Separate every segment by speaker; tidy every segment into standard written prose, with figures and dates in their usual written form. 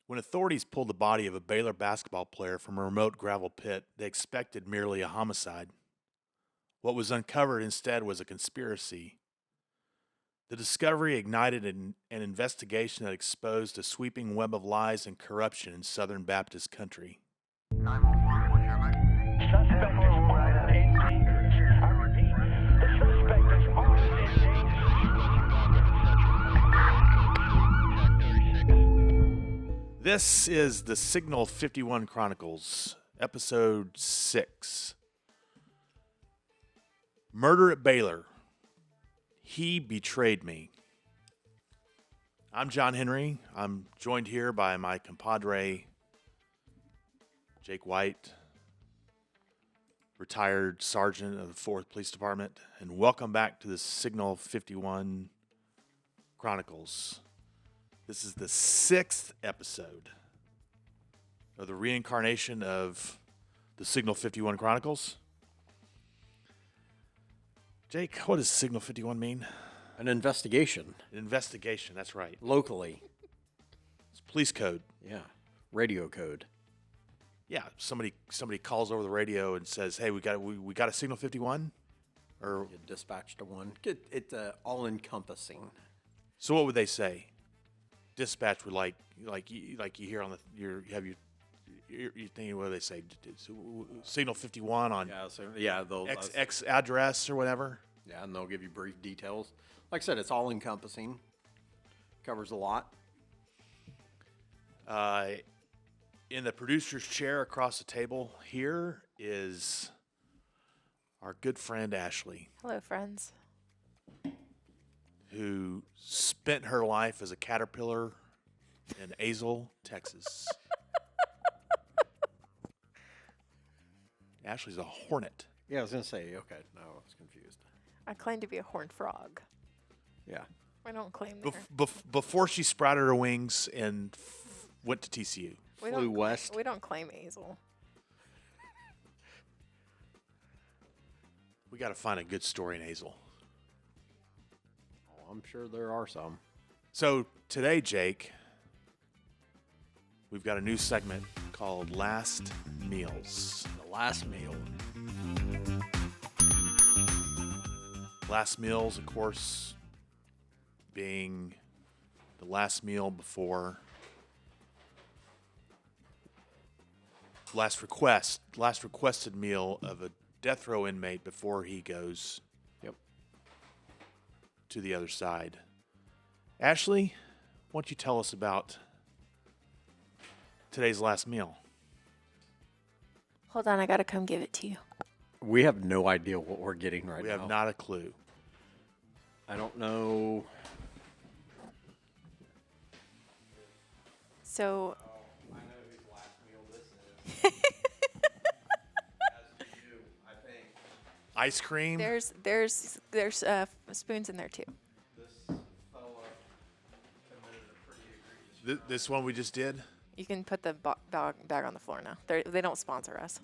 Speaker 1: When authorities pulled the body of a Baylor basketball player from a remote gravel pit, they expected merely a homicide. What was uncovered instead was a conspiracy. The discovery ignited an investigation that exposed a sweeping web of lies and corruption in Southern Baptist country.
Speaker 2: 911, what's your emergency?
Speaker 3: Suspect is armed and dangerous. I repeat, the suspect is armed and dangerous.
Speaker 1: This is the Signal 51 Chronicles, Episode 6. Murder at Baylor. He betrayed me. I'm John Henry. I'm joined here by my compadre, Jake White, retired sergeant of the 4th Police Department, and welcome back to the Signal 51 Chronicles. This is the 6th episode of the reincarnation of the Signal 51 Chronicles. Jake, what does Signal 51 mean?
Speaker 4: An investigation.
Speaker 1: An investigation, that's right.
Speaker 4: Locally.
Speaker 1: It's police code.
Speaker 4: Yeah. Radio code.
Speaker 1: Yeah, somebody calls over the radio and says, "Hey, we got a Signal 51?" Or
Speaker 4: You dispatch to one. It's all-encompassing.
Speaker 1: so what would they say? Dispatch would like you hear on you're thinking, what do they say? Signal 51 on
Speaker 4: They'll
Speaker 1: X address or whatever.
Speaker 4: Yeah, and they'll give you brief details. Like I said, it's all-encompassing. Covers a lot.
Speaker 1: In the producer's chair across the table here is our good friend Ashley,
Speaker 5: Hello, friends.
Speaker 1: who spent her life as a caterpillar in Azle, Texas. Ashley's a hornet.
Speaker 4: Yeah, I was going to say, okay, no, I was confused.
Speaker 5: I claim to be a horned frog.
Speaker 4: Yeah.
Speaker 5: I don't claim there.
Speaker 1: Before she sprouted her wings and went to TCU.
Speaker 5: We
Speaker 4: flew
Speaker 5: don't
Speaker 4: west.
Speaker 5: We don't claim Hazel.
Speaker 1: We got to find a good story in Azle.
Speaker 4: Oh, I'm sure there are some.
Speaker 1: So today, Jake, we've got a new segment called Last Meals.
Speaker 4: The last meal.
Speaker 1: Last meals, of course, being the last meal before last requested meal of a death row inmate before he goes to the other side. Ashley, why don't you tell us about today's last meal?
Speaker 5: Hold on, I gotta come give it to you.
Speaker 4: We have no idea what we're getting right now.
Speaker 1: We have not a clue.
Speaker 4: I don't know.
Speaker 5: So
Speaker 4: I know whose last meal this is. As do you, I think.
Speaker 1: Ice cream?
Speaker 5: there's spoons in there too.
Speaker 4: This fella committed a pretty egregious
Speaker 1: This one we just did?
Speaker 5: You can put the bag on the floor now. They don't sponsor us.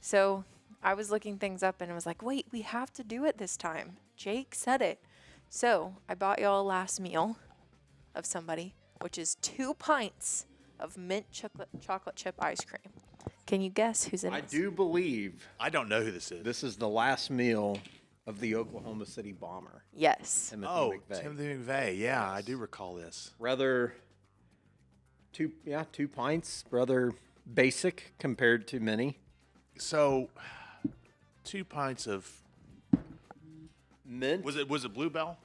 Speaker 5: So I was looking things up and I was like, wait, we have to do it this time. Jake said it. So I bought y'all a last meal of somebody, which is 2 pints of mint chocolate chip ice cream. Can you guess who's in
Speaker 4: I
Speaker 5: this?
Speaker 4: do believe
Speaker 1: I don't know who this is.
Speaker 4: this is the last meal of the Oklahoma City bomber.
Speaker 5: Yes.
Speaker 4: Timothy
Speaker 1: Oh,
Speaker 4: McVeigh.
Speaker 1: Timothy McVeigh. Yeah, I do recall this.
Speaker 4: Rather, 2 pints. Rather basic compared to many.
Speaker 1: So, 2 pints of
Speaker 4: Mint.
Speaker 1: was it Bluebell?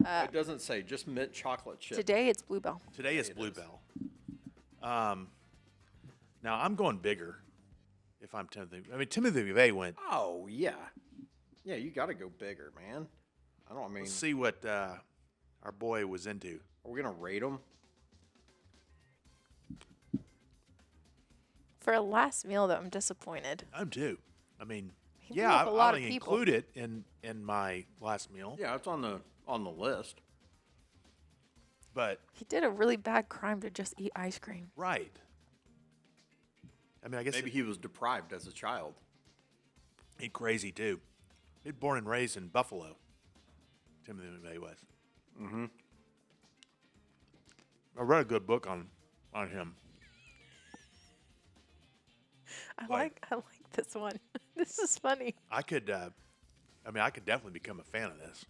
Speaker 4: It doesn't say, just mint chocolate chip.
Speaker 5: Today it's Bluebell.
Speaker 1: Today it's
Speaker 4: It is.
Speaker 1: Bluebell. Now I'm going bigger. If I'm Timothy, Timothy McVeigh went.
Speaker 4: Oh yeah, yeah. You got to go bigger, man. I mean,
Speaker 1: Let's see what our boy was into.
Speaker 4: are we gonna rate them?
Speaker 5: For a last meal, though, I'm disappointed.
Speaker 1: I'm too. I mean,
Speaker 5: He blew
Speaker 1: yeah,
Speaker 5: up a lot
Speaker 1: I'll
Speaker 5: of people.
Speaker 1: include it in my last meal.
Speaker 4: Yeah, it's on the list.
Speaker 1: But
Speaker 5: He did a really bad crime to just eat ice cream.
Speaker 1: right. I mean, I guess
Speaker 4: Maybe he was deprived as a child.
Speaker 1: he crazy too. He's born and raised in Buffalo. Timothy McVeigh was. I read a good book on him.
Speaker 5: I like this one. This is funny.
Speaker 1: I could definitely become a fan of this.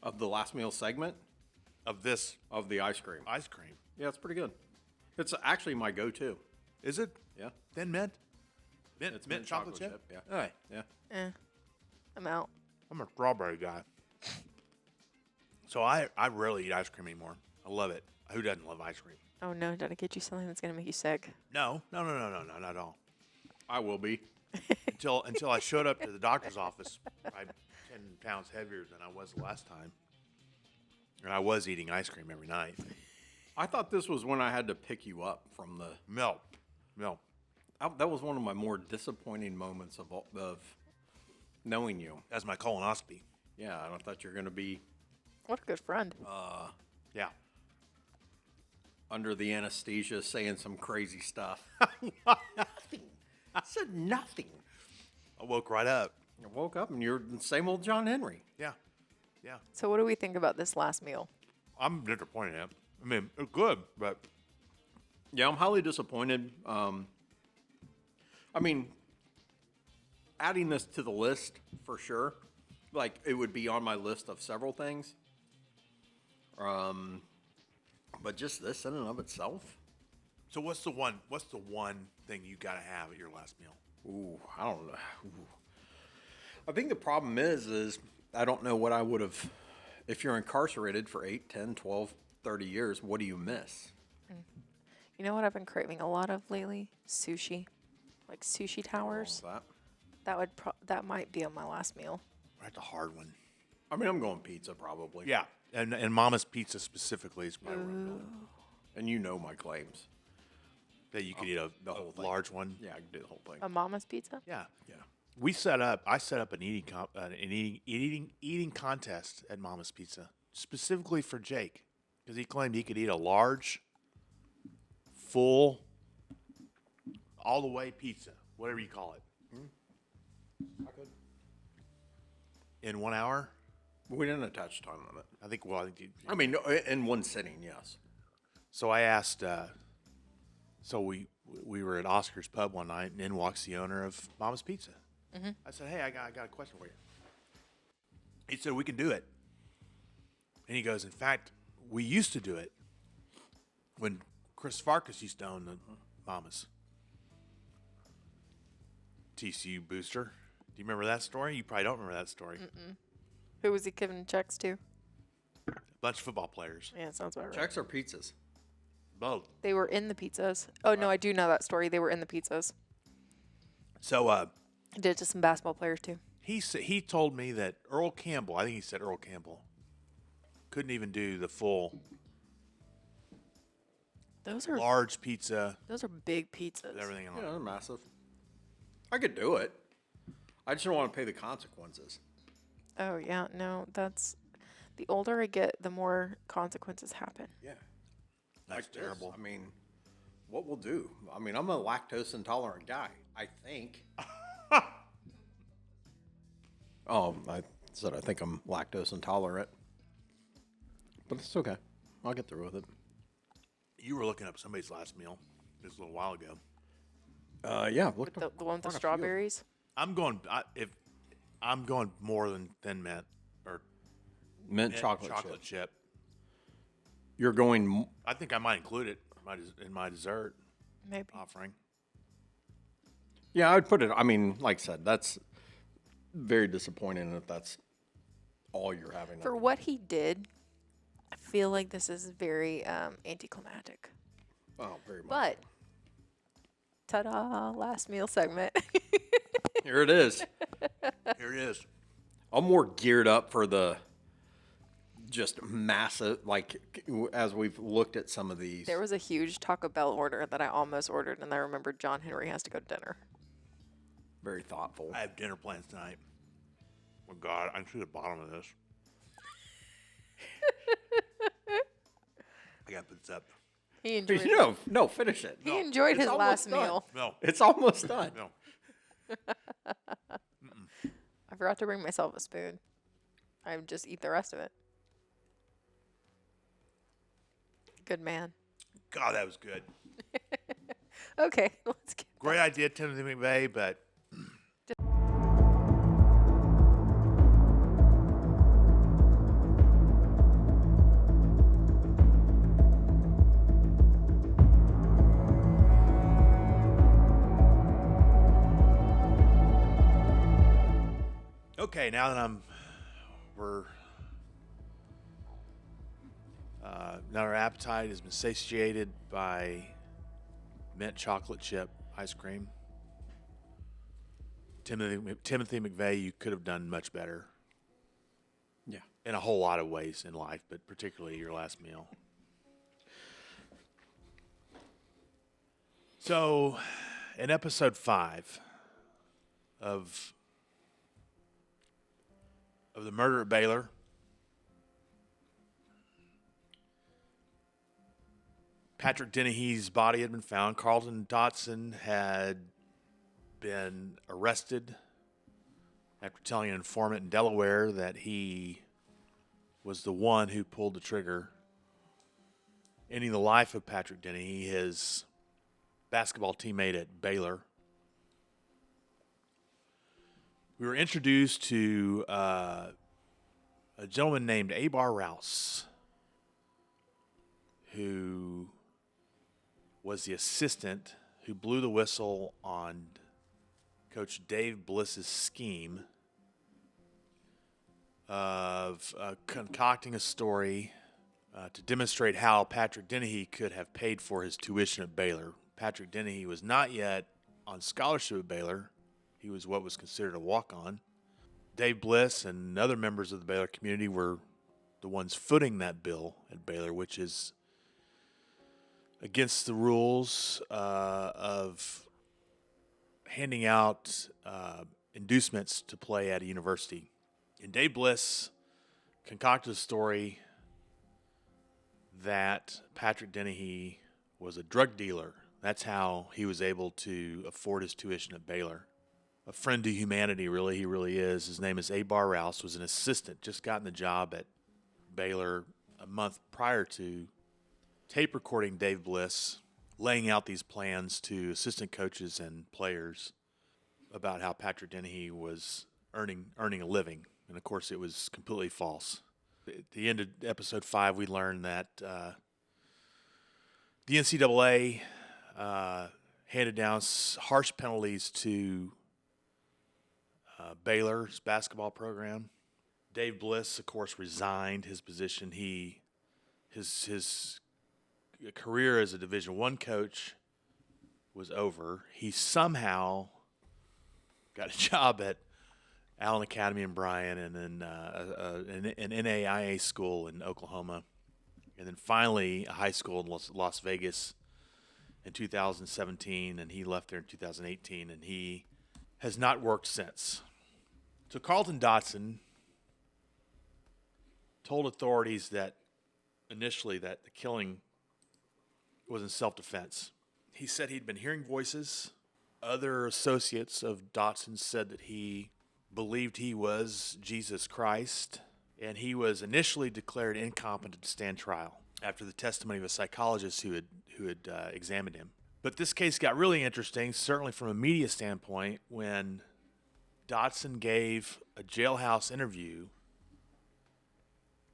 Speaker 4: Of the last meal segment
Speaker 1: Of this
Speaker 4: of the ice cream.
Speaker 1: ice cream.
Speaker 4: Yeah, it's pretty good. It's actually my go-to.
Speaker 1: Is it?
Speaker 4: Yeah.
Speaker 1: Thin mint? Mint,
Speaker 4: It's
Speaker 1: mint chocolate chip?
Speaker 4: Yeah.
Speaker 1: All right.
Speaker 4: Yeah.
Speaker 5: I'm out.
Speaker 1: I'm a strawberry guy. So I rarely eat ice cream anymore. I love it. Who doesn't love ice cream?
Speaker 5: Oh no, did I get you something that's gonna make you sick?
Speaker 1: No, not at all.
Speaker 4: I will be.
Speaker 1: Until I showed up to the doctor's office, I'm 10 pounds heavier than I was the last time. And I was eating ice cream every night.
Speaker 4: I thought this was when I had to pick you up from the.
Speaker 1: Milk.
Speaker 4: That was one of my more disappointing moments of knowing you.
Speaker 1: That's my colonoscopy.
Speaker 4: Yeah, I thought you were going to be
Speaker 5: What a good friend.
Speaker 1: Yeah.
Speaker 4: under the anesthesia saying some crazy stuff. Nothing. I said nothing.
Speaker 1: I woke right up.
Speaker 4: I woke up and you're the same old John Henry.
Speaker 1: Yeah.
Speaker 5: So what do we think about this last meal?
Speaker 1: I'm disappointed in it. I mean, it's good, but
Speaker 4: Yeah, I'm highly disappointed. I mean, adding this to the list for sure. Like, it would be on my list of several things. But just this in and of itself.
Speaker 1: so what's the one thing you gotta have at your last meal?
Speaker 4: Ooh, I don't know. Ooh. I think the problem is I don't know what I would have, if you're incarcerated for 8, 10, 12, 30 years, what do you miss?
Speaker 5: You know what I've been craving a lot of lately? Sushi, like sushi towers.
Speaker 4: All that.
Speaker 5: That might be on my last meal.
Speaker 1: That's a hard one.
Speaker 4: I mean, I'm going pizza probably.
Speaker 1: Yeah, and Mama's Pizza specifically is probably where I'm going.
Speaker 4: And you know my claims.
Speaker 1: That you could eat
Speaker 4: the
Speaker 1: a
Speaker 4: whole thing.
Speaker 1: large one.
Speaker 4: Yeah, I can do the whole thing.
Speaker 5: A Mama's Pizza.
Speaker 1: Yeah.
Speaker 4: Yeah.
Speaker 1: I set up an eating contest at Mama's Pizza specifically for Jake because he claimed he could eat a large, full, all the way pizza, whatever you call it,
Speaker 4: I could.
Speaker 1: in 1 hour.
Speaker 4: We didn't attach time limit.
Speaker 1: I think. Well,
Speaker 4: I mean, in one sitting, yes.
Speaker 1: So I asked. So we were at Oscar's Pub one night, and in walks the owner of Mama's Pizza. I said, "Hey, I got a question for you." He said, "We can do it." And he goes, "In fact, we used to do it when Chris Farkas used to own the Mama's." TCU booster. Do you remember that story? You probably don't remember that story.
Speaker 5: Who was he giving checks to?
Speaker 1: Bunch of football players.
Speaker 5: Yeah, sounds about right.
Speaker 4: Checks or pizzas?
Speaker 1: Both.
Speaker 5: They were in the pizzas. Oh no, I do know that story. They were in the pizzas.
Speaker 1: So
Speaker 5: I did it to some basketball players too.
Speaker 1: he told me that Earl Campbell, I think he said Earl Campbell, couldn't even do the full
Speaker 5: Those are
Speaker 1: large pizza
Speaker 5: big pizzas.
Speaker 1: with everything on
Speaker 4: Yeah,
Speaker 1: it.
Speaker 4: they're massive. I could do it. I just don't want to pay the consequences.
Speaker 5: Oh yeah, no, that's the older I get, the more consequences happen.
Speaker 4: Yeah.
Speaker 1: That's
Speaker 4: Like this.
Speaker 1: terrible.
Speaker 4: I mean, what we'll do? I mean, I'm a lactose intolerant guy, I think. Oh, I said I think I'm lactose intolerant. But it's okay. I'll get through with it.
Speaker 1: You were looking up somebody's last meal just a little while ago.
Speaker 4: Yeah.
Speaker 5: With the one with the strawberries.
Speaker 1: I'm going more than Thin Mint or
Speaker 4: Mint chocolate chip.
Speaker 1: chip.
Speaker 4: You're going...
Speaker 1: I think I might include it in my dessert
Speaker 5: Maybe.
Speaker 1: offering.
Speaker 4: Yeah, I'd put it... I mean, like I said, that's very disappointing if that's all you're having.
Speaker 5: For what he did, I feel like this is very anticlimactic.
Speaker 4: Oh, very much.
Speaker 5: But ta-da, last meal segment.
Speaker 4: Here it is.
Speaker 1: Here it is.
Speaker 4: I'm more geared up for the just massive, like, as we've looked at some of these.
Speaker 5: There was a huge Taco Bell order that I almost ordered, and I remembered John Henry has to go to dinner.
Speaker 4: Very thoughtful.
Speaker 1: I have dinner plans tonight. Oh God, I can see the bottom of this. I gotta put this up.
Speaker 5: He enjoyed it.
Speaker 4: No, finish it.
Speaker 5: He
Speaker 4: No.
Speaker 5: enjoyed
Speaker 4: It's
Speaker 5: his last
Speaker 4: almost done.
Speaker 5: meal.
Speaker 1: No,
Speaker 4: It's almost done.
Speaker 1: no.
Speaker 5: I forgot to bring myself a spoon. I would just eat the rest of it. Good man.
Speaker 1: God, that was good.
Speaker 5: Okay, let's get
Speaker 1: Great idea, Timothy McVeigh, but okay. Now that now our appetite has been satiated by mint chocolate chip ice cream. Timothy McVeigh, you could have done much better
Speaker 4: Yeah.
Speaker 1: in a whole lot of ways in life, but particularly your last meal. So, in episode 5 of the murder at Baylor, Patrick Dennehy's body had been found. Carlton Dotson had been arrested after telling an informant in Delaware that he was the one who pulled the trigger, ending the life of Patrick Dennehy, his basketball teammate at Baylor. We were introduced to a gentleman named Abar Rouse, who was the assistant who blew the whistle on Coach Dave Bliss's scheme of concocting a story to demonstrate how Patrick Dennehy could have paid for his tuition at Baylor. Patrick Dennehy was not yet on scholarship at Baylor. He was what was considered a walk-on. Dave Bliss and other members of the Baylor community were the ones footing that bill at Baylor, which is against the rules of handing out inducements to play at a university. And Dave Bliss concocted a story that Patrick Dennehy was a drug dealer. That's how he was able to afford his tuition at Baylor. A friend to humanity, really, he really is. His name is Abar Rouse, was an assistant, just gotten the job at Baylor a month prior to tape recording Dave Bliss, laying out these plans to assistant coaches and players about how Patrick Dennehy was earning a living. And, of course, it was completely false. At the end of episode 5, we learned that the NCAA handed down harsh penalties to Baylor's basketball program. Dave Bliss, of course, resigned his position. His career as a Division I coach was over. He somehow got a job at Allen Academy in Bryan, and then an NAIA school in Oklahoma, and then finally a high school in Las Vegas in 2017, and he left there in 2018, and he has not worked since. So Carlton Dotson told authorities that initially that the killing was in self-defense. He said he'd been hearing voices. Other associates of Dotson said that he believed he was Jesus Christ, and he was initially declared incompetent to stand trial after the testimony of a psychologist who had examined him. But this case got really interesting, certainly from a media standpoint, when Dotson gave a Jailhouse interview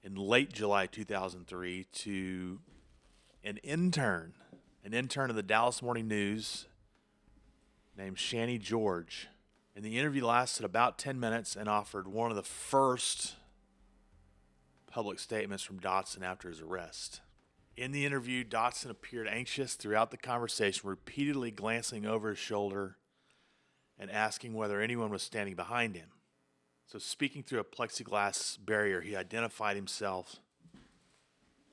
Speaker 1: in late July 2003 to an intern of the Dallas Morning News named Shani George. And the interview lasted about 10 minutes and offered one of the first public statements from Dotson after his arrest. In the interview, Dotson appeared anxious throughout the conversation, repeatedly glancing over his shoulder and asking whether anyone was standing behind him. So speaking through a plexiglass barrier, he identified himself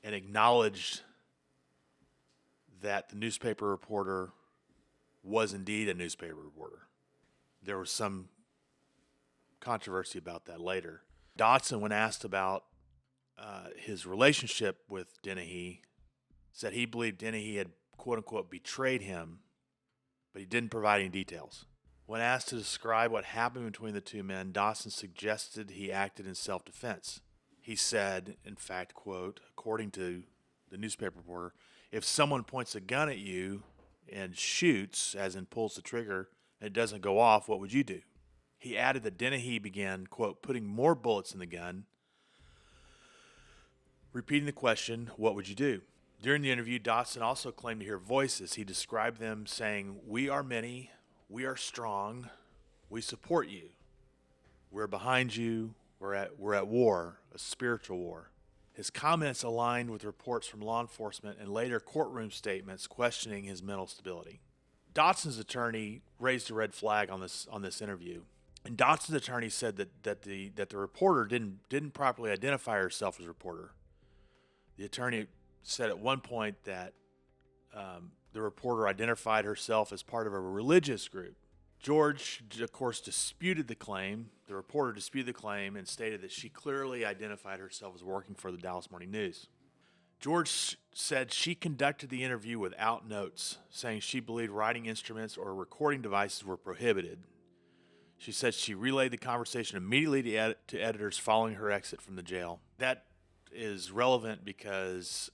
Speaker 1: and acknowledged that the newspaper reporter was indeed a newspaper reporter. There was some controversy about that later. Dotson, when asked about his relationship with Dennehy, said he believed Dennehy had, quote-unquote, betrayed him, but he didn't provide any details. When asked to describe what happened between the two men, Dotson suggested he acted in self-defense. He said, in fact, quote, according to the newspaper reporter, if someone points a gun at you and shoots, as in pulls the trigger, and it doesn't go off, what would you do? He added that Dennehy began, quote, putting more bullets in the gun, repeating the question, what would you do? During the interview, Dotson also claimed to hear voices. He described them saying, we are many, we are strong, we support you, we're behind you, we're at war, a spiritual war. His comments aligned with reports from law enforcement and later courtroom statements questioning his mental stability. Dotson's attorney raised a red flag on this interview, and Dotson's attorney said that the reporter didn't properly identify herself as a reporter. The attorney said at one point that the reporter identified herself as part of a religious group. George, of course, disputed the claim. The reporter disputed the claim and stated that she clearly identified herself as working for the Dallas Morning News. George said she conducted the interview without notes, saying she believed writing instruments or recording devices were prohibited. She said she relayed the conversation immediately to editors following her exit from the jail. That is relevant because,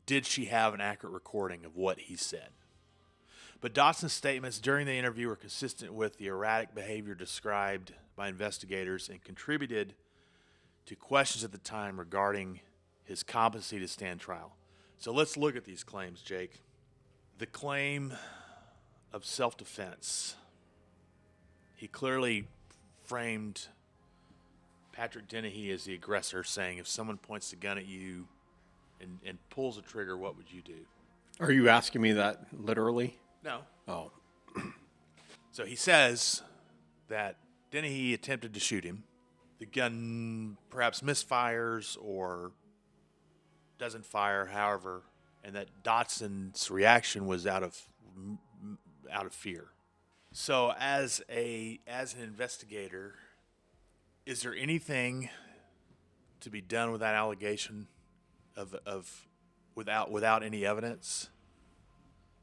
Speaker 1: did she have an accurate recording of what he said? But Dotson's statements during the interview were consistent with the erratic behavior described by investigators and contributed to questions at the time regarding his competency to stand trial. So let's look at these claims, Jake. The claim of self-defense. He clearly framed Patrick Dennehy as the aggressor, saying if someone points the gun at you and pulls a trigger, what would you do?
Speaker 4: Are you asking me that literally?
Speaker 1: No.
Speaker 4: Oh.
Speaker 1: So he says that Dennehy attempted to shoot him. The gun perhaps misfires or doesn't fire, however, and that Dotson's reaction was out of fear. So as an investigator, is there anything to be done with that allegation of without any evidence?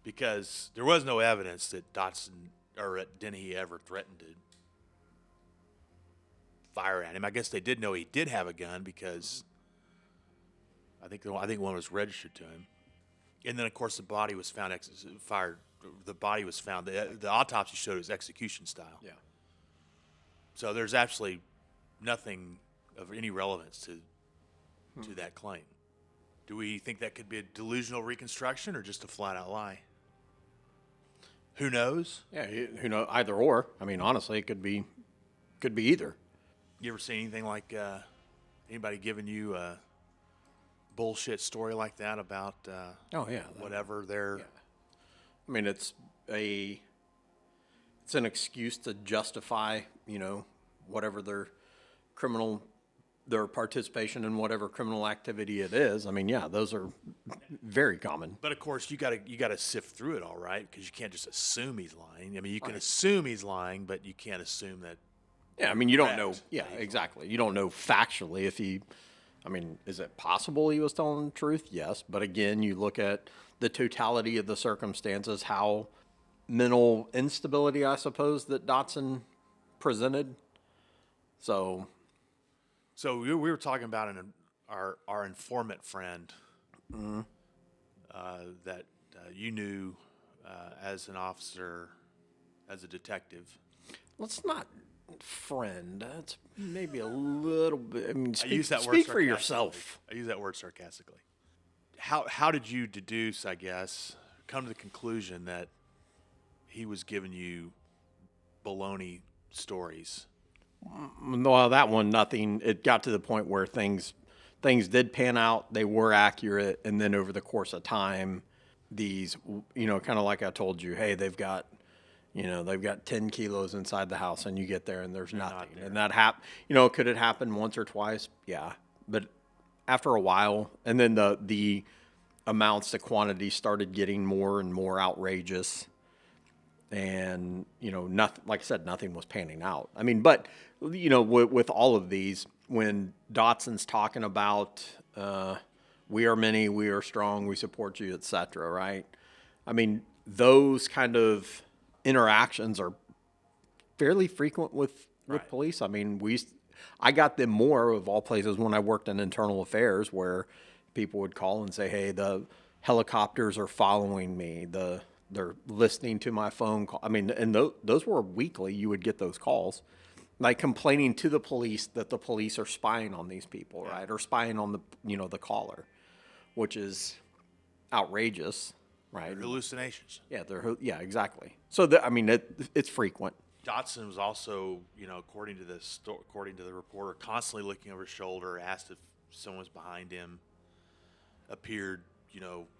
Speaker 1: Because there was no evidence that Dotson or Dennehy ever threatened to fire at him. I guess they did know he did have a gun because I think one was registered to him. And then, of course, the body was found fired. The body was found. The autopsy showed it was execution style.
Speaker 4: Yeah.
Speaker 1: So there's absolutely nothing of any relevance to that claim. Do we think that could be a delusional reconstruction or just a flat-out lie? Who knows?
Speaker 4: Yeah, who knows? Either or. I mean, honestly, it could be either.
Speaker 1: You ever seen anything like anybody giving you a bullshit story like that about whatever they're...
Speaker 4: Yeah. I mean, it's an excuse to justify, whatever their participation in whatever criminal activity it is. I mean, yeah, those are very common.
Speaker 1: But of course, you gotta sift through it all, right? Because you can't just assume he's lying. I mean, you can assume he's lying, but you can't assume that.
Speaker 4: Yeah, I mean, you don't know. Yeah, exactly. You don't know factually if he. I mean, is it possible he was telling the truth? Yes, but again, you look at the totality of the circumstances, how mental instability, I suppose, that Dotson presented. So
Speaker 1: we were talking about our informant friend that you knew as an officer, as a detective.
Speaker 4: Let's not friend. That's maybe a little bit. I mean,
Speaker 1: I use that word
Speaker 4: speak for yourself.
Speaker 1: I use that word sarcastically. How did you deduce, I guess, come to the conclusion that he was giving you baloney stories?
Speaker 4: Well, that one, nothing. It got to the point where things did pan out. They were accurate. And then over the course of time, these, kind of like I told you, hey, they've got 10 kilos inside the house, and you get there and there's nothing. And that could it happen once or twice? Yeah. But after a while, and then the amounts, the quantity started getting more and more outrageous. And, nothing, like I said, nothing was panning out. I mean, but, with all of these, when Dotson's talking about, we are many, we are strong, we support you, et cetera, right? I mean, those kind of interactions are fairly frequent with police. I mean, I got them more of all places when I worked in internal affairs, where people would call and say, "Hey, the helicopters are following me. They're listening to my phone call." I mean, and those were weekly. You would get those calls, like complaining to the police that the police are spying on these people, right, or spying on the caller, which is outrageous, right?
Speaker 1: Hallucinations.
Speaker 4: Yeah, exactly. So I mean, it's frequent.
Speaker 1: Dotson was also, according to the reporter, constantly looking over his shoulder, asked if someone was behind him, appeared,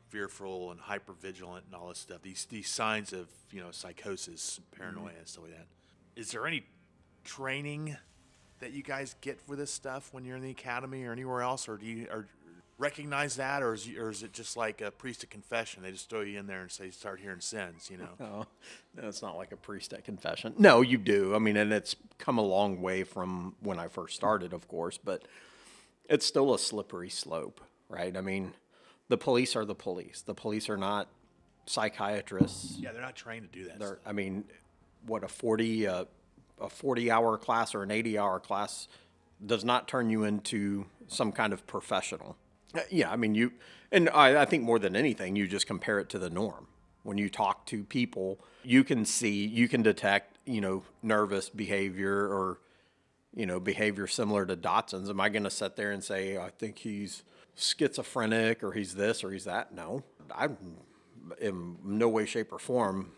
Speaker 1: fearful and hypervigilant and all this stuff. These signs of, psychosis, paranoia, and stuff like that. Is there any training that you guys get for this stuff when you're in the academy or anywhere else, or do you recognize that, or is it just like a priest at confession? They just throw you in there and say, start hearing sins,
Speaker 4: No, it's not like a priest at confession. No, you do. I mean, and it's come a long way from when I first started, of course, but it's still a slippery slope, right? I mean, the police are the police. The police are not psychiatrists.
Speaker 1: Yeah, they're not trained to do that.
Speaker 4: I mean, what a 40-hour class or an 80-hour class does not turn you into some kind of professional. Yeah, I mean, I think more than anything, you just compare it to the norm. When you talk to people, you can detect, nervous behavior or, behavior similar to Dotson's. Am I going to sit there and say, I think he's schizophrenic or he's this or he's that? No, I'm in no way, shape, or form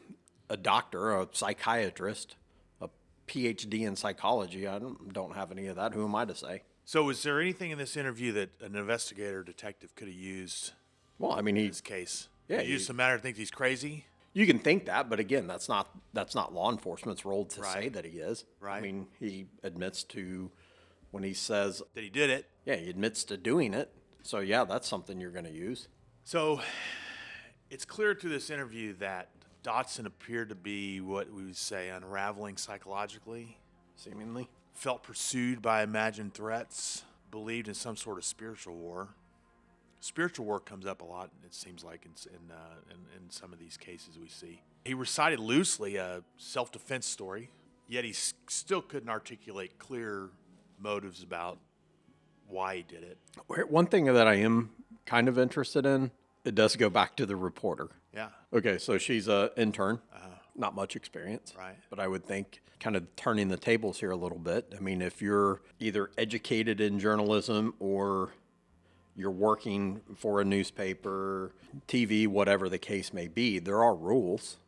Speaker 4: a doctor, a psychiatrist, a PhD in psychology. I don't have any of that. Who am I to say?
Speaker 1: So is there anything in this interview that an investigator or detective could have used
Speaker 4: Well, I mean,
Speaker 1: in this case?
Speaker 4: Yeah,
Speaker 1: He used the matter to think he's crazy?
Speaker 4: you can think that, but again, that's not law enforcement's role to say
Speaker 1: Right.
Speaker 4: that he is.
Speaker 1: Right.
Speaker 4: I mean, he admits to, when he says,
Speaker 1: That he did it?
Speaker 4: yeah, he admits to doing it. So yeah, that's something you're going to use.
Speaker 1: So it's clear through this interview that Dotson appeared to be what we would say unraveling psychologically,
Speaker 4: Seemingly.
Speaker 1: felt pursued by imagined threats, believed in some sort of spiritual war. Spiritual war comes up a lot, it seems like, in some of these cases we see. He recited loosely a self-defense story, yet he still couldn't articulate clear motives about why he did it.
Speaker 4: One thing that I am kind of interested in, it does go back to the reporter.
Speaker 1: Yeah,
Speaker 4: Okay, so she's an intern, not much experience.
Speaker 1: Right.
Speaker 4: But I would think kind of turning the tables here a little bit. I mean, if you're either educated in journalism or you're working for a newspaper, TV, whatever the case may be, there are rules.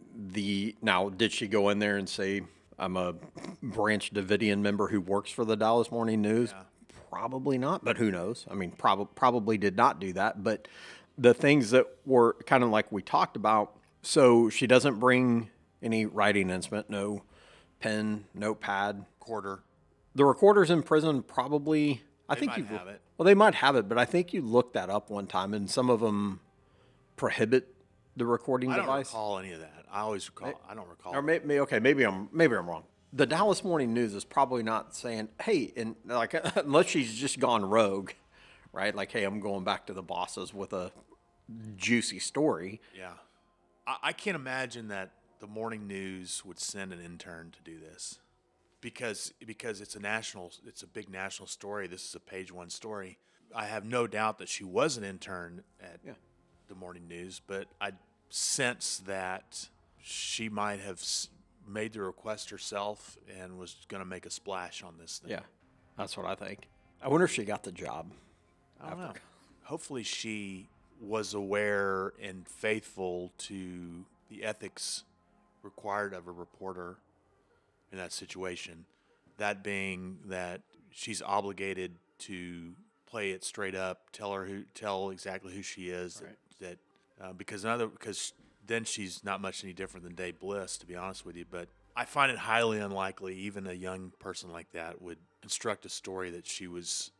Speaker 4: Now, did she go in there and say, I'm a Branch Davidian member who works for the Dallas Morning News?
Speaker 1: Yeah.
Speaker 4: Probably not, but who knows? I mean, probably did not do that. But the things that were kind of like we talked about, so she doesn't bring any writing instrument, no pen, notepad.
Speaker 1: quarter.
Speaker 4: The recorders in prison probably,
Speaker 1: They might have it.
Speaker 4: Well, they might have it, but I think you looked that up one time, and some of them prohibit the recording
Speaker 1: I don't
Speaker 4: device.
Speaker 1: recall any of that. I always recall. I don't recall.
Speaker 4: Or maybe I'm wrong. The Dallas Morning News is probably not saying, hey, and like unless she's just gone rogue, right? Like, hey, I'm going back to the bosses with a juicy story.
Speaker 1: Yeah. I can't imagine that the morning news would send an intern to do this because it's a big national story. This is a page one story. I have no doubt that she was an intern at the morning news, but I sense that she might have made the request herself and was going to make a splash on this thing.
Speaker 4: Yeah, that's what I think. I wonder if she got the job.
Speaker 1: I don't know. Hopefully she was aware and faithful to the ethics required of a reporter in that situation. That being that she's obligated to play it straight up, tell exactly who she is.
Speaker 4: Right.
Speaker 1: Because then she's not much any different than Dave Bliss, to be honest with you. But I find it highly unlikely even a young person like that would construct a story that she was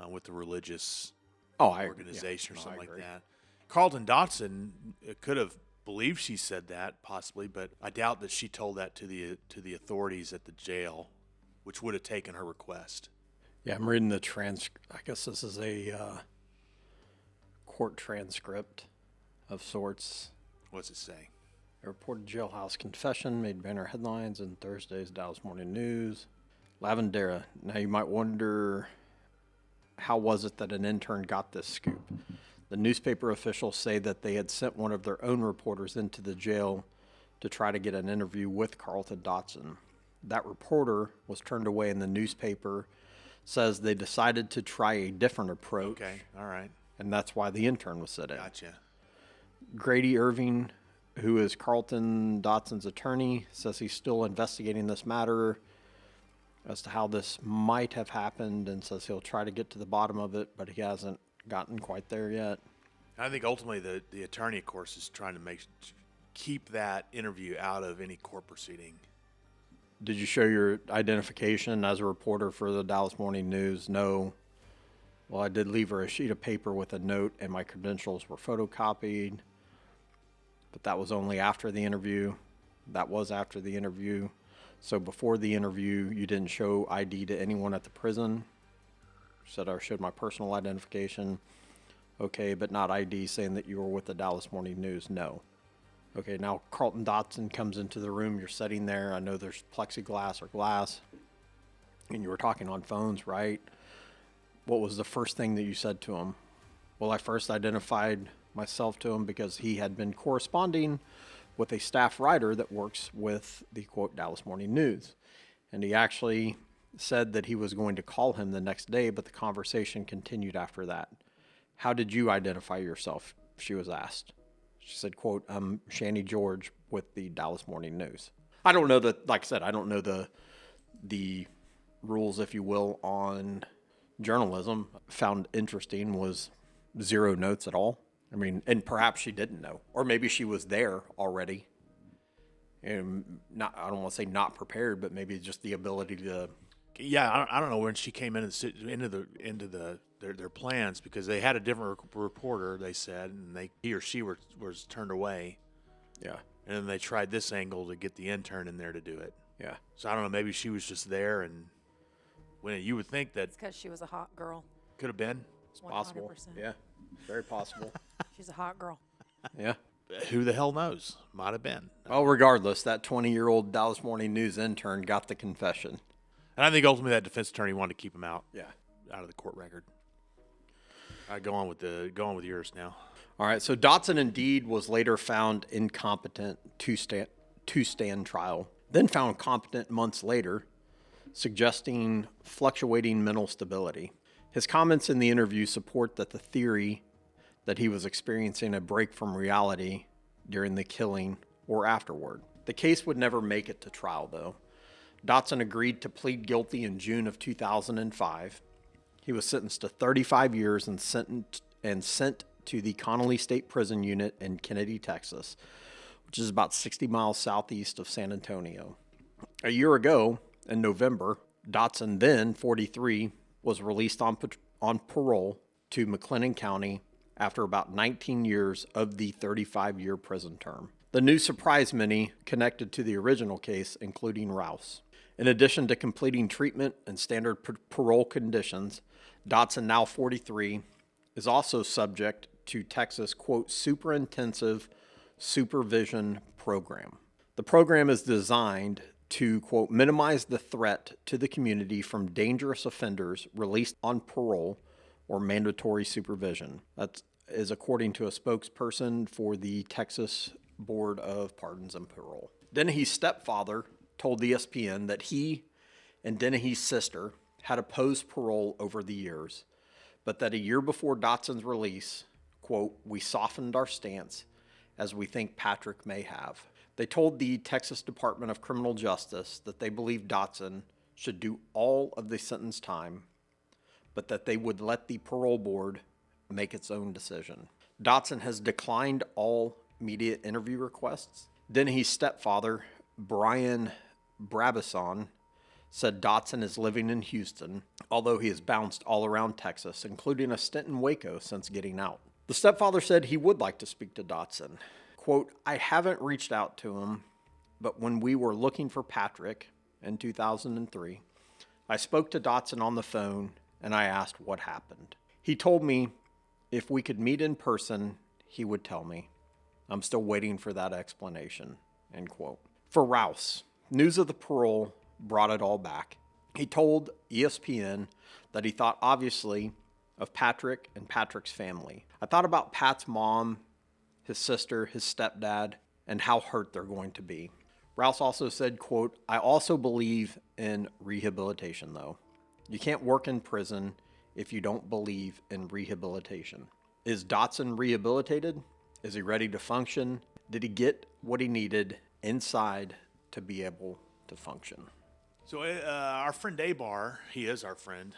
Speaker 1: with a religious organization or something like that. Carlton Dotson could have believed she said that possibly, but I doubt that she told that to the authorities at the jail, which would have taken her request.
Speaker 4: Yeah, I'm reading the I guess this is a court transcript of sorts.
Speaker 1: What's it say?
Speaker 4: A reported jailhouse confession made banner headlines in Thursday's Dallas Morning News. Lavendera. Now you might wonder, how was it that an intern got this scoop? The newspaper officials say that they had sent one of their own reporters into the jail to try to get an interview with Carlton Dotson. That reporter was turned away, and the newspaper says they decided to try a different approach.
Speaker 1: Okay, all right.
Speaker 4: And that's why the intern was sent in.
Speaker 1: Gotcha.
Speaker 4: Grady Irving, who is Carlton Dotson's attorney, says he's still investigating this matter as to how this might have happened, and says he'll try to get to the bottom of it, but he hasn't gotten quite there yet.
Speaker 1: I think ultimately the attorney, of course, is trying to keep that interview out of any court proceeding.
Speaker 4: Did you show your identification as a reporter for the Dallas Morning News? No. Well, I did leave her a sheet of paper with a note, and my credentials were photocopied, but that was only after the interview. That was after the interview. So before the interview, you didn't show ID to anyone at the prison. Said I showed my personal identification. Okay, but not ID saying that you were with the Dallas Morning News. No. Okay, now Carlton Dotson comes into the room. You're sitting there. I know there's plexiglass or glass. And you were talking on phones, right? What was the first thing that you said to him? Well, I first identified myself to him because he had been corresponding with a staff writer that works with the, quote, Dallas Morning News. And he actually said that he was going to call him the next day, but the conversation continued after that. How did you identify yourself? She was asked. She said, quote, I'm Shani George with the Dallas Morning News. I don't know that, like I said, I don't know the rules, if you will, on journalism. Found interesting was 0 notes at all. I mean, and perhaps she didn't know, or maybe she was there already. And not, I don't want to say not prepared, but maybe just the ability to.
Speaker 1: Yeah, I don't know when she came into their plans, because they had a different reporter, they said, and he or she was turned away.
Speaker 4: Yeah.
Speaker 1: And then they tried this angle to get the intern in there to do it.
Speaker 4: Yeah.
Speaker 1: So I don't know, maybe she was just there, and when you would think that
Speaker 5: It's because she was a hot girl.
Speaker 1: could have been.
Speaker 4: It's possible.
Speaker 5: 100%.
Speaker 4: Yeah. Very possible.
Speaker 5: She's a hot girl.
Speaker 4: Yeah.
Speaker 1: Who the hell knows? Might have been.
Speaker 4: Well, regardless, that 20-year-old Dallas Morning News intern got the confession.
Speaker 1: And I think ultimately that defense attorney wanted to keep him out
Speaker 4: Yeah.
Speaker 1: of the court record. All right, go on with yours now.
Speaker 4: All right. So Dotson indeed was later found incompetent to stand trial, then found competent months later, suggesting fluctuating mental stability. His comments in the interview support that the theory that he was experiencing a break from reality during the killing or afterward. The case would never make it to trial, though. Dotson agreed to plead guilty in June of 2005. He was sentenced to 35 years and sent to the Connolly State Prison Unit in Kennedy, Texas, which is about 60 miles southeast of San Antonio. A year ago, in November, Dotson, then 43, was released on parole to McLennan County after about 19 years of the 35-year prison term. The news surprised many connected to the original case, including Rouse. In addition to completing treatment and standard parole conditions, Dotson, now 43, is also subject to Texas, quote, super intensive supervision program. The program is designed to, quote, minimize the threat to the community from dangerous offenders released on parole or mandatory supervision. That is according to a spokesperson for the Texas Board of Pardons and Parole. Dennehy's stepfather told ESPN that he and Dennehy's sister had opposed parole over the years, but that a year before Dotson's release, quote, we softened our stance as we think Patrick may have. They told the Texas Department of Criminal Justice that they believed Dotson should do all of the sentence time, but that they would let the parole board make its own decision. Dotson has declined all media interview requests. Dennehy's stepfather, Brian Brabison, said Dotson is living in Houston, although he has bounced all around Texas, including a stint in Waco since getting out. The stepfather said he would like to speak to Dotson. Quote, I haven't reached out to him, but when we were looking for Patrick in 2003, I spoke to Dotson on the phone and I asked what happened. He told me if we could meet in person, he would tell me. I'm still waiting for that explanation, end quote. For Rouse, news of the parole brought it all back. He told ESPN that he thought obviously of Patrick and Patrick's family. I thought about Pat's mom, his sister, his stepdad, and how hurt they're going to be. Rouse also said, quote, I also believe in rehabilitation, though. You can't work in prison if you don't believe in rehabilitation. Is Dotson rehabilitated? Is he ready to function? Did he get what he needed inside to be able to function?
Speaker 1: So our friend Abar, he is our friend,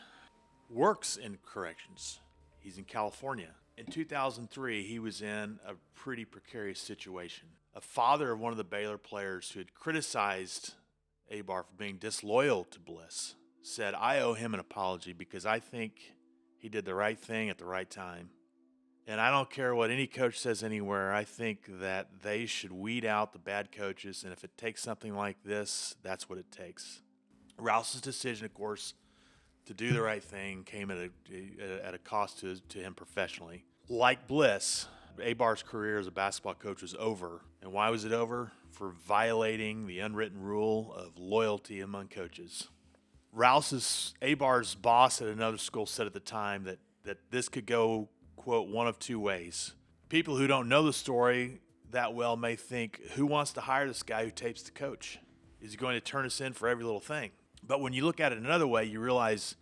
Speaker 1: works in corrections. He's in California. In 2003, he was in a pretty precarious situation. A father of one of the Baylor players who had criticized Abar for being disloyal to Bliss said, I owe him an apology because I think he did the right thing at the right time. And I don't care what any coach says anywhere. I think that they should weed out the bad coaches. And if it takes something like this, that's what it takes. Rouse's decision, of course, to do the right thing came at a cost to him professionally. Like Bliss, Abar's career as a basketball coach was over. And why was it over? For violating the unwritten rule of loyalty among coaches. Abar's boss at another school said at the time that this could go, quote, one of two ways. People who don't know the story that well may think, who wants to hire this guy who tapes the coach? Is he going to turn us in for every little thing? But when you look at it another way, you realize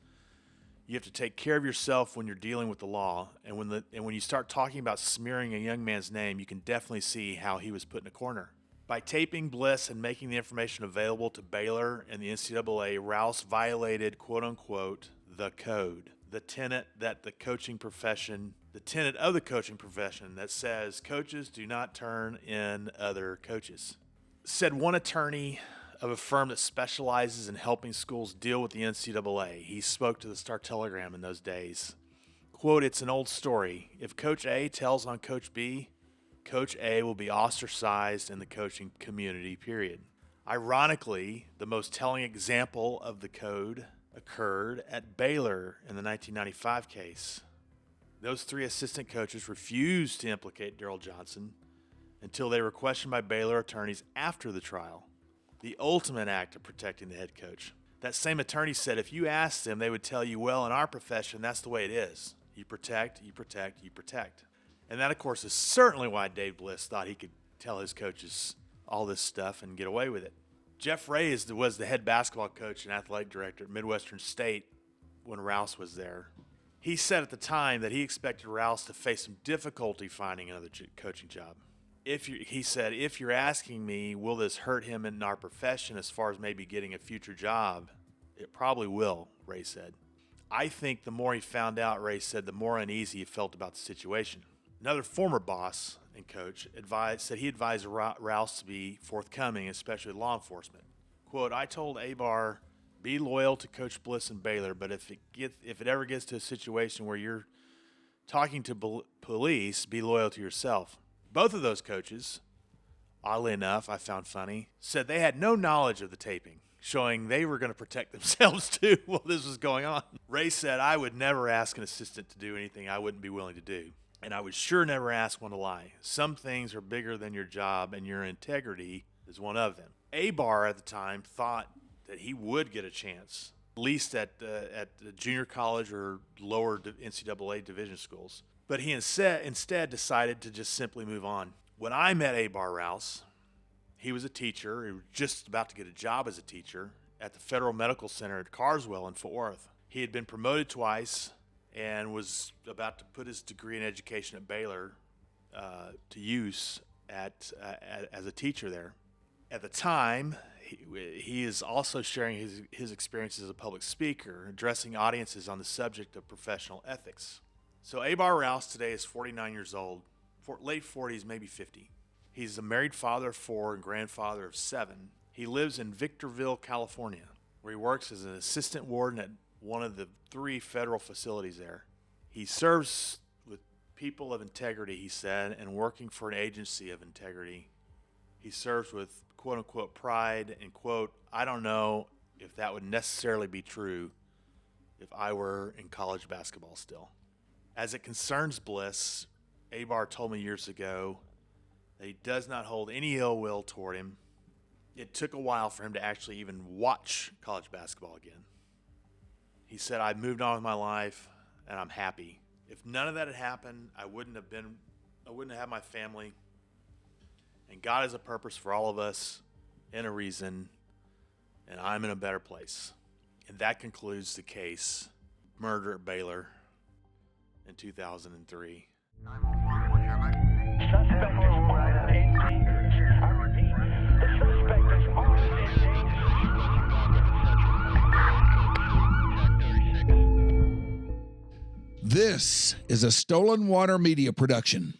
Speaker 1: you have to take care of yourself when you're dealing with the law. And when you start talking about smearing a young man's name, you can definitely see how he was put in a corner. By taping Bliss and making the information available to Baylor and the NCAA, Rouse violated, quote unquote, the code, the tenet of the coaching profession that says coaches do not turn in other coaches. Said one attorney of a firm that specializes in helping schools deal with the NCAA. He spoke to the Star-Telegram in those days. Quote, it's an old story. If Coach A tells on Coach B, Coach A will be ostracized in the coaching community, period. Ironically, the most telling example of the code occurred at Baylor in the 1995 case. Those three assistant coaches refused to implicate Daryl Johnson until they were questioned by Baylor attorneys after the trial. The ultimate act of protecting the head coach. That same attorney said if you asked them, they would tell you, well, in our profession, that's the way it is. You protect, you protect, you protect. And that, of course, is certainly why Dave Bliss thought he could tell his coaches all this stuff and get away with it. Jeff Ray was the head basketball coach and athletic director at Midwestern State when Rouse was there. He said at the time that he expected Rouse to face some difficulty finding another coaching job. He said, if you're asking me, will this hurt him in our profession as far as maybe getting a future job, it probably will, Ray said. I think the more he found out, Ray said, the more uneasy he felt about the situation. Another former boss and coach said he advised Rouse to be forthcoming, especially with law enforcement. Quote, I told Abar, be loyal to Coach Bliss and Baylor, but if it ever gets to a situation where you're talking to police, be loyal to yourself. Both of those coaches, oddly enough, I found funny, said they had no knowledge of the taping, showing they were going to protect themselves too while this was going on. Ray said, I would never ask an assistant to do anything I wouldn't be willing to do, and I would sure never ask one to lie. Some things are bigger than your job, and your integrity is one of them. Abar at the time thought that he would get a chance, at least at the junior college or lower NCAA division schools. But he instead decided to just simply move on. When I met Abar Rouse, he was a teacher. He was just about to get a job as a teacher at the Federal Medical Center at Carswell in Fort Worth. He had been promoted twice and was about to put his degree in education at Baylor to use as a teacher there. At the time, he is also sharing his experiences as a public speaker, addressing audiences on the subject of professional ethics. So Abar Rouse today is 49 years old, late 40s, maybe 50. He's a married father of 4 and grandfather of 7. He lives in Victorville, California, where he works as an assistant warden at one of the 3 federal facilities there. He serves with people of integrity, he said, and working for an agency of integrity. He serves with quote-unquote pride and, quote, I don't know if that would necessarily be true if I were in college basketball still. As it concerns Bliss, Abar told me years ago that he does not hold any ill will toward him. It took a while for him to actually even watch college basketball again. He said, "I moved on with my life and I'm happy." If none of that had happened, I wouldn't have had my family. And God has a purpose for all of us and a reason, and I'm in a better place. And that concludes the case, murder at Baylor in 2003.
Speaker 2: 911, what's your emergency?
Speaker 3: Suspect is armed and dangerous. I repeat, the suspect is armed and dangerous.
Speaker 6: This is a Stolen Water Media production.